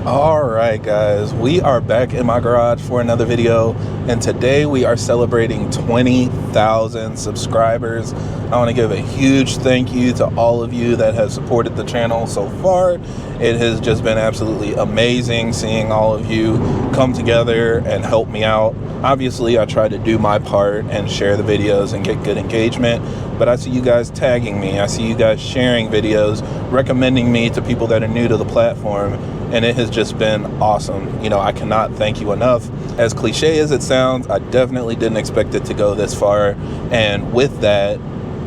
All right, guys, we are back in my garage for another video, and today we are celebrating 20,000 subscribers. I want to give a huge thank you to all of you that have supported the channel so far. It has just been absolutely amazing seeing all of you come together and help me out. Obviously, I try to do my part and share the videos and get good engagement, but I see you guys tagging me. I see you guys sharing videos, recommending me to people that are new to the platform, and it has just been awesome. You know, I cannot thank you enough. As cliche as it sounds, I definitely didn't expect it to go this far, and with that,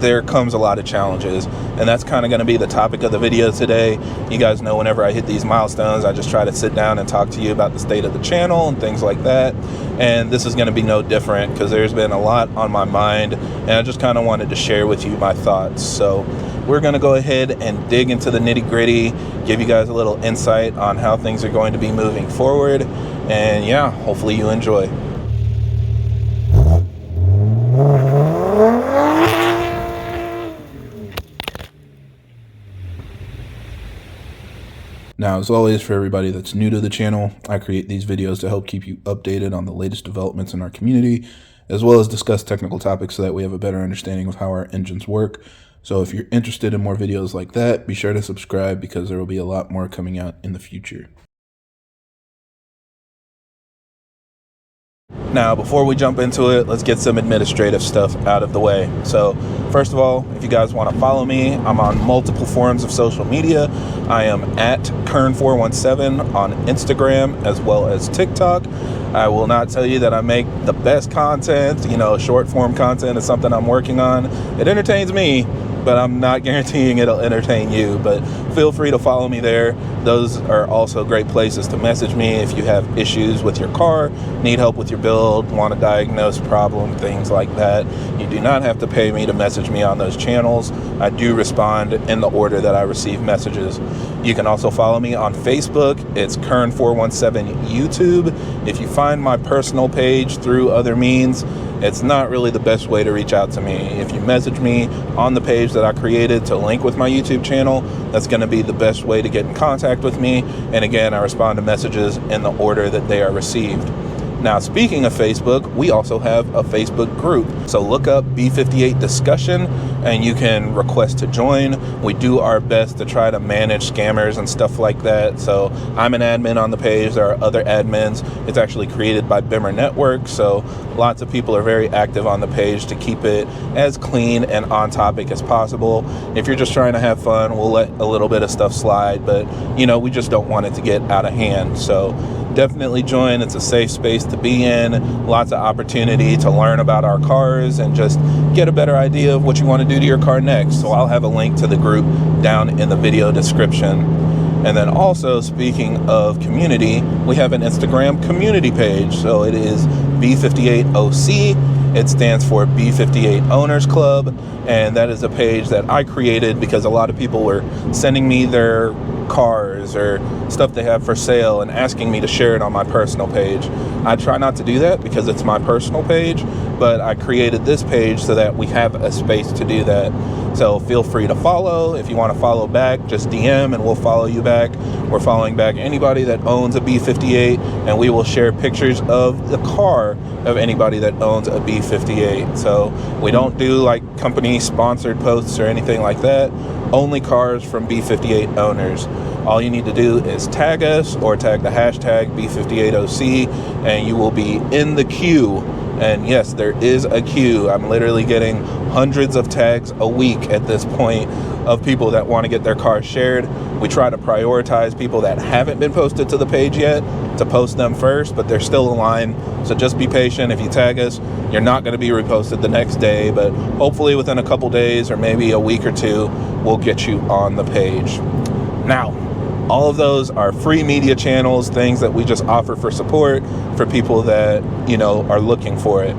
there comes a lot of challenges, and that's kind of going to be the topic of the video today. You guys know whenever I hit these milestones, I just try to sit down and talk to you about the state of the channel and things like that, and this is going to be no different because there's been a lot on my mind, and I just kind of wanted to share with you my thoughts. So we're going to go ahead and dig into the nitty-gritty, give you guys a little insight on how things are going to be moving forward, and yeah, hopefully you enjoy. Now, as always, for everybody that's new to the channel, I create these videos to help keep you updated on the latest developments in our community, as well as discuss technical topics so that we have a better understanding of how our engines work. So if you're interested in more videos like that, be sure to subscribe because there will be a lot more coming out in the future. Now, before we jump into it, let's get some administrative stuff out of the way. So, first of all, if you guys want to follow me, I'm on multiple forms of social media. I am at Kern417 on Instagram as well as TikTok. I will not tell you that I make the best content. You know, short form content is something I'm working on. It entertains me, but I'm not guaranteeing it'll entertain you. But feel free to follow me there. Those are also great places to message me if you have issues with your car, need help with your build, want to diagnose problem, things like that. You do not have to pay me to message me on those channels. I do respond in the order that I receive messages. You can also follow me on Facebook. It's Kern417 YouTube. If you find my personal page through other means, it's not really the best way to reach out to me. If you message me on the page that I created to link with my YouTube channel, that's going to be the best way to get in contact with me. And again, I respond to messages in the order that they are received. Now, speaking of Facebook, we also have a Facebook group. So look up B58 Discussion and you can request to join. We do our best to try to manage scammers and stuff like that. So I'm an admin on the page. There are other admins. It's actually created by BimmerNetwork. So lots of people are very active on the page to keep it as clean and on topic as possible. If you're just trying to have fun, we'll let a little bit of stuff slide, but you know, we just don't want it to get out of hand. So definitely join. It's a safe space to be in. Lots of opportunity to learn about our cars and just get a better idea of what you want to do to your car next. So I'll have a link to the group down in the video description. And then also, speaking of community, we have an Instagram community page. So it is B58 OC. It stands for B58 Owners Club. And that is a page that I created because a lot of people were sending me their cars or stuff they have for sale and asking me to share it on my personal page. I try not to do that because it's my personal page, but I created this page so that we have a space to do that. So feel free to follow. If you want to follow back, just DM and we'll follow you back. We're following back anybody that owns a B58, and we will share pictures of the car of anybody that owns a B58. So we don't do like company sponsored posts or anything like that. Only cars from B58 owners. All you need to do is tag us or tag the hashtag B58OC and you will be in the queue. And yes, there is a queue. I'm literally getting hundreds of tags a week at this point of people that want to get their cars shared. We try to prioritize people that haven't been posted to the page yet to post them first, but they're still in line. So just be patient. If you tag us, you're not going to be reposted the next day, but hopefully within a couple days or maybe a week or two, we'll get you on the page. Now, all of those are free media channels, things that we just offer for support for people that, you know, are looking for it.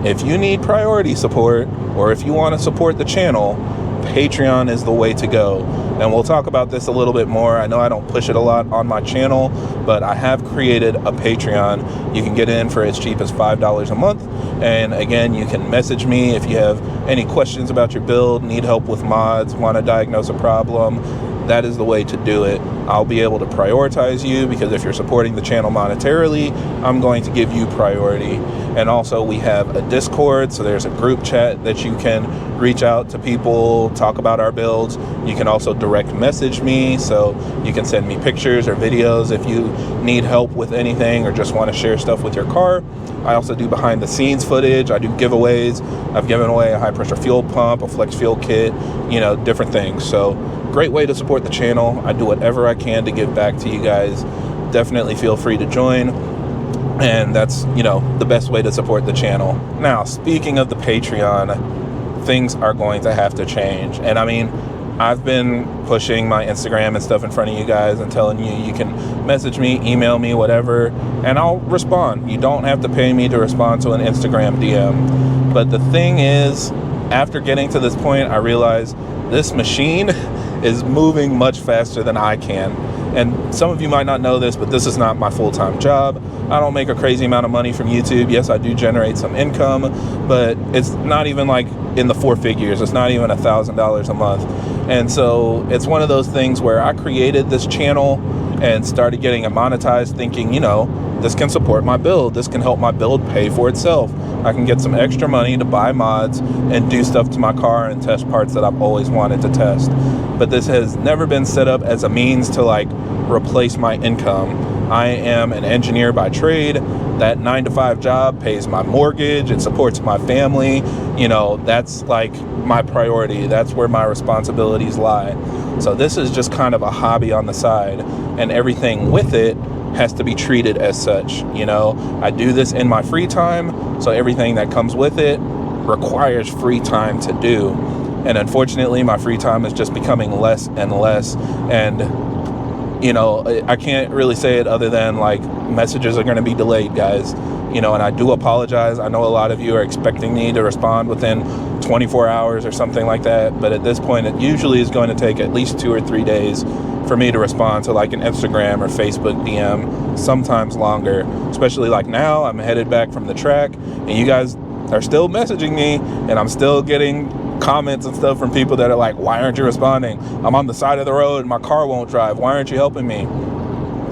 If you need priority support or if you want to support the channel, Patreon is the way to go. And we'll talk about this a little bit more. I know I don't push it a lot on my channel, but I have created a Patreon. You can get in for as cheap as $5 a month. And again, you can message me if you have any questions about your build, need help with mods, want to diagnose a problem, that is the way to do it. I'll be able to prioritize you, because if you're supporting the channel monetarily, I'm going to give you priority. And also we have a Discord, so there's a group chat that you can reach out to people, talk about our builds. You can also direct message me, so you can send me pictures or videos if you need help with anything or just want to share stuff with your car. I also do behind the scenes footage. I do giveaways. I've given away a high pressure fuel pump, a flex fuel kit, you know, different things. So great way to support the channel. I do whatever I can to give back to you guys. Definitely feel free to join. And that's, you know, the best way to support the channel. Now, speaking of the Patreon, things are going to have to change. And I mean, I've been pushing my Instagram and stuff in front of you guys and telling you, you can message me, email me, whatever, and I'll respond. You don't have to pay me to respond to an Instagram DM. But the thing is, after getting to this point, I realized this machine is moving much faster than I can. And some of you might not know this, but this is not my full-time job. I don't make a crazy amount of money from YouTube. Yes, I do generate some income, but it's not even like in the 4 figures. It's not even $1,000 a month. And so it's one of those things where I created this channel and started getting it monetized, thinking, you know, this can support my build. This can help my build pay for itself. I can get some extra money to buy mods and do stuff to my car and test parts that I've always wanted to test. But this has never been set up as a means to like replace my income. I am an engineer by trade. That 9-to-5 job pays my mortgage. It supports my family. You know, that's like my priority. That's where my responsibilities lie. So this is just kind of a hobby on the side, and everything with it has to be treated as such. You know, I do this in my free time, so everything that comes with it requires free time to do. And unfortunately, my free time is just becoming less and less. And, you know, I can't really say it other than like messages are going to be delayed, guys. You know, and I do apologize. I know a lot of you are expecting me to respond within 24 hours or something like that. But at this point, it usually is going to take at least 2 or 3 days for me to respond to like an Instagram or Facebook DM, sometimes longer. Especially like now, I'm headed back from the track and you guys are still messaging me, and I'm still getting comments and stuff from people that are like, why aren't you responding? I'm on the side of the road and my car won't drive. Why aren't you helping me?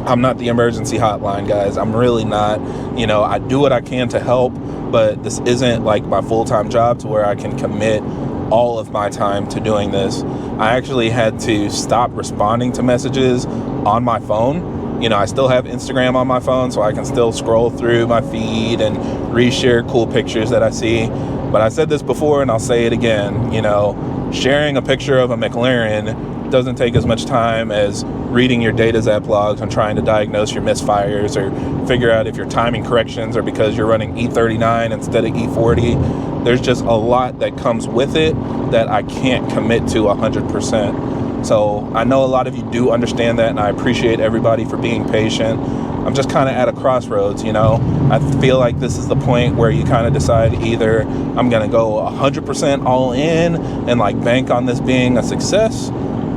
I'm not the emergency hotline, guys. I'm really not. You know, I do what I can to help, but this isn't like my full-time job to where I can commit all of my time to doing this. I actually had to stop responding to messages on my phone. You know, I still have Instagram on my phone, so I can still scroll through my feed and reshare cool pictures that I see. But I said this before and I'll say it again, you know, sharing a picture of a McLaren doesn't take as much time as reading your DataZap logs and trying to diagnose your misfires or figure out if your timing corrections are because you're running E39 instead of E40. There's just a lot that comes with it that I can't commit to 100%. So I know a lot of you do understand that, and I appreciate everybody for being patient. I'm just kind of at a crossroads, you know. I feel like this is the point where you kind of decide either I'm going to go 100% all in and like bank on this being a success,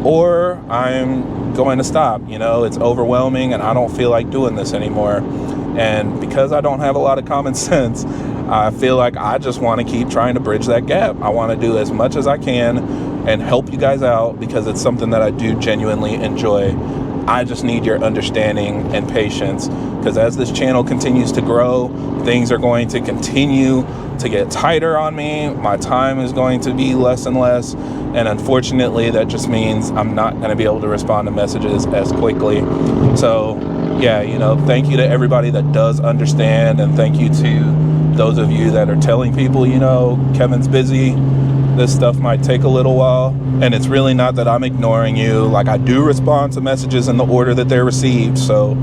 or I'm going to stop. You know, it's overwhelming and I don't feel like doing this anymore. And because I don't have a lot of common sense, I feel like I just want to keep trying to bridge that gap. I want to do as much as I can and help you guys out because it's something that I do genuinely enjoy. I just need your understanding and patience, because as this channel continues to grow, things are going to continue to get tighter on me. My time is going to be less and less, and unfortunately that just means I'm not going to be able to respond to messages as quickly. So yeah, you know, thank you to everybody that does understand, and thank you to those of you that are telling people, you know, Kevin's busy, this stuff might take a little while. And it's really not that I'm ignoring you. Like, I do respond to messages in the order that they're received. So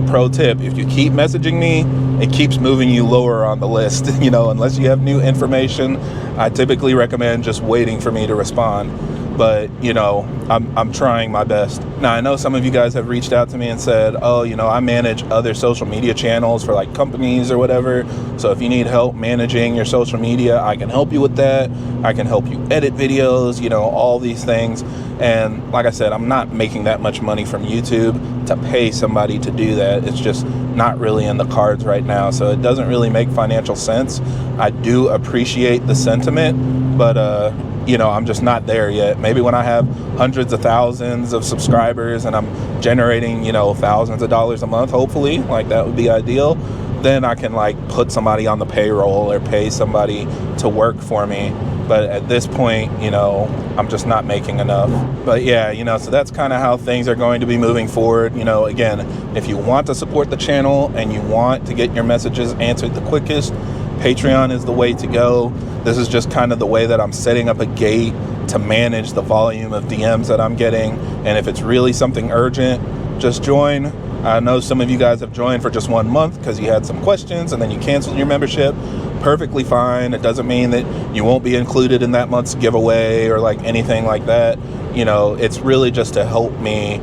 pro tip, if you keep messaging me, it keeps moving you lower on the list. You know, unless you have new information, I typically recommend just waiting for me to respond. But, you know, I'm trying my best. Now, I know some of you guys have reached out to me and said, oh, you know, I manage other social media channels for like companies or whatever. So if you need help managing your social media, I can help you with that. I can help you edit videos, you know, all these things. And like I said, I'm not making that much money from YouTube to pay somebody to do that. It's just not really in the cards right now. So it doesn't really make financial sense. I do appreciate the sentiment, but you know, I'm just not there yet. Maybe when I have hundreds of thousands of subscribers and I'm generating, you know, thousands of dollars a month, hopefully, like that would be ideal, then I can like put somebody on the payroll or pay somebody to work for me. But at this point, you know, I'm just not making enough. But yeah, you know, so that's kind of how things are going to be moving forward. You know, again, if you want to support the channel and you want to get your messages answered the quickest, Patreon is the way to go. This is just kind of the way that I'm setting up a gate to manage the volume of DMs that I'm getting. And if it's really something urgent, just join. I know some of you guys have joined for just 1 month because you had some questions and then you canceled your membership. Perfectly fine. It doesn't mean that you won't be included in that month's giveaway or like anything like that. You know, it's really just to help me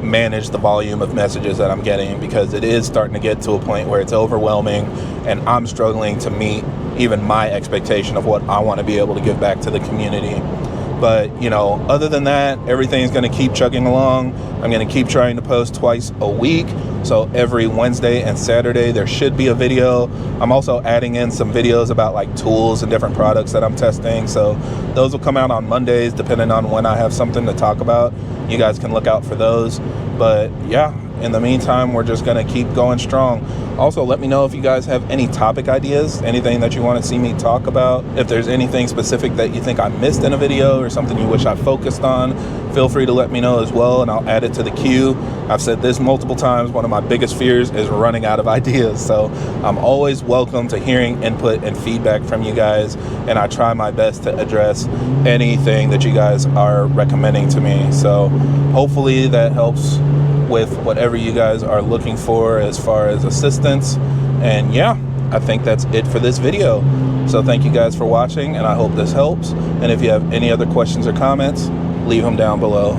manage the volume of messages that I'm getting, because it is starting to get to a point where it's overwhelming and I'm struggling to meet even my expectation of what I want to be able to give back to the community. But, you know, other than that, everything's going to keep chugging along. I'm going to keep trying to post twice a week. So every Wednesday and Saturday, there should be a video. I'm also adding in some videos about like tools and different products that I'm testing. So those will come out on Mondays, depending on when I have something to talk about. You guys can look out for those. But yeah, in the meantime, we're just going to keep going strong. Also, let me know if you guys have any topic ideas, anything that you want to see me talk about. If there's anything specific that you think I missed in a video or something you wish I focused on, feel free to let me know as well, and I'll add it to the queue. I've said this multiple times, one of my biggest fears is running out of ideas. So I'm always welcome to hearing input and feedback from you guys, and I try my best to address anything that you guys are recommending to me. So hopefully that helps with whatever you guys are looking for as far as assistance. And yeah, I think that's it for this video. So thank you guys for watching, and I hope this helps. And if you have any other questions or comments, leave them down below.